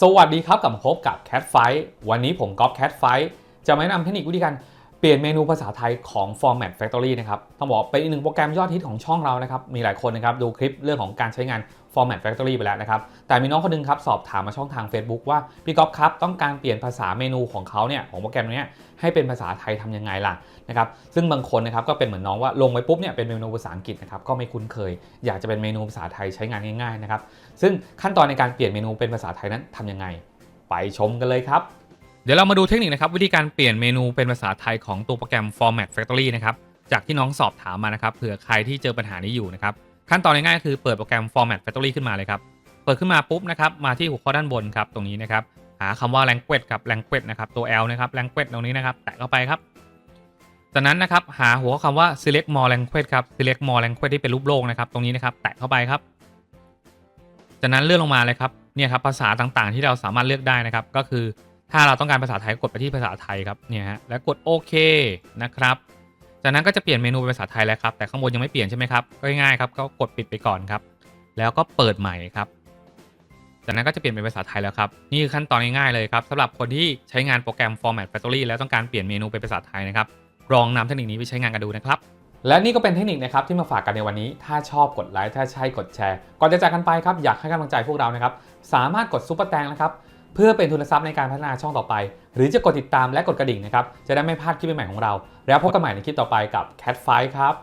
สวัสดีครับกลับมาพบกับ Cat Fight วันนี้ผมก๊อฟ Cat Fight จะมาแนะนำเทคนิควิธีการเปลี่ยนเมนูภาษาไทยของ Format Factory นะครับต้องบอกเป็นอีกหนึ่งโปรแกรมยอดฮิตของช่องเรานะครับมีหลายคนนะครับดูคลิปเรื่องของการใช้งาน Format Factory ไปแล้วนะครับแต่มีน้องคนนึงครับสอบถามมาช่องทาง Facebook ว่าพี่ก๊อฟครับต้องการเปลี่ยนภาษาเมนูของเขาเนี่ยของโปรแกรมนี้ให้เป็นภาษาไทยทำยังไงล่ะนะครับซึ่งบางคนนะครับก็เป็นเหมือนน้องว่าลงไปปุ๊บเนี่ยเป็นเมนูภาษาอังกฤษนะครับก็ไม่คุ้นเคยอยากจะเป็นเมนูภาษาไทยใช้งานง่ายๆนะครับซึ่งขั้นตอนในการเปลี่ยนเมนูเป็นภาษาไทยนั้นทำยังไงไปชมกันเลยครับเดี๋ยวเรามาดูเทคนิคนะครับวิธีการเปลี่ยนเมนูเป็นภาษาไทยของตัวโปรแกรม Format Factory นะครับจากที่น้องสอบถามมานะครับเผื่อใครที่เจอปัญหานี้อยู่นะครับขั้นตอนง่ายๆคือเปิดโปรแกรม Format Factory ขึ้นมาเลยครับเปิดขึ้นมาปุ๊บนะครับมาที่หัวข้อด้านบนครับตรงนี้นะครับหาคำว่า language ครับ language นะครับตัว L นะครับ language ตรงนี้นะครับแตะเข้าไปครับจากนั้นนะครับหาหัวข้อคำว่า select more language ครับ select more language ที่เป็นรูปโลกนะครับตรงนี้นะครับแตะเข้าไปครับจากนั้นเลื่อนลงมาเลยครับเนี่ยครับภาษาต่างๆที่เราสามารถเลือกได้นะครับก็คือถ้าเราต้องการภาษาไทยกดไปที่ภาษาไทยครับเนี่ยฮะแล้วกดโอเคนะครับจากนั้นก็จะเปลี่ยนเมนูเป็นภาษาไทยแล้วครับแต่ข้างบนยังไม่เปลี่ยนใช่ไหมครับก็ง่ายๆครับก็กดปิดไปก่อนครับแล้วก็เปิดใหม่ครับจากนั้นก็จะเปลี่ยนเป็นภาษาไทยแล้วครับนี่คือขั้นตอนง่ายๆเลยครับสำหรับคนที่ใช้งานโปรแกรม Format Factory แล้วต้องการเปลี่ยนเมนูเป็นภาษาไทยนะครับลองนำเทคนิคนี้ไปใช้งานกันดูนะครับและนี่ก็เป็นเทคนิคนะครับที่มาฝากกันในวันนี้ถ้าชอบกดไลค์ถ้าใช่กดแชร์ก่อนจะจากกันไปครับอยากให้กำลังใจพวกเรานะครับสามารถกดซุปเปอร์แตงนะครับเพื่อเป็นทุนทรัพย์ในการพัฒนาช่องต่อไปหรือจะกดติดตามและกดกระดิ่งนะครับจะได้ไม่พลาดคลิปใหม่ๆของเราแล้วพบกันใหม่ในคลิปต่อไปกับ Cat Fight ครับ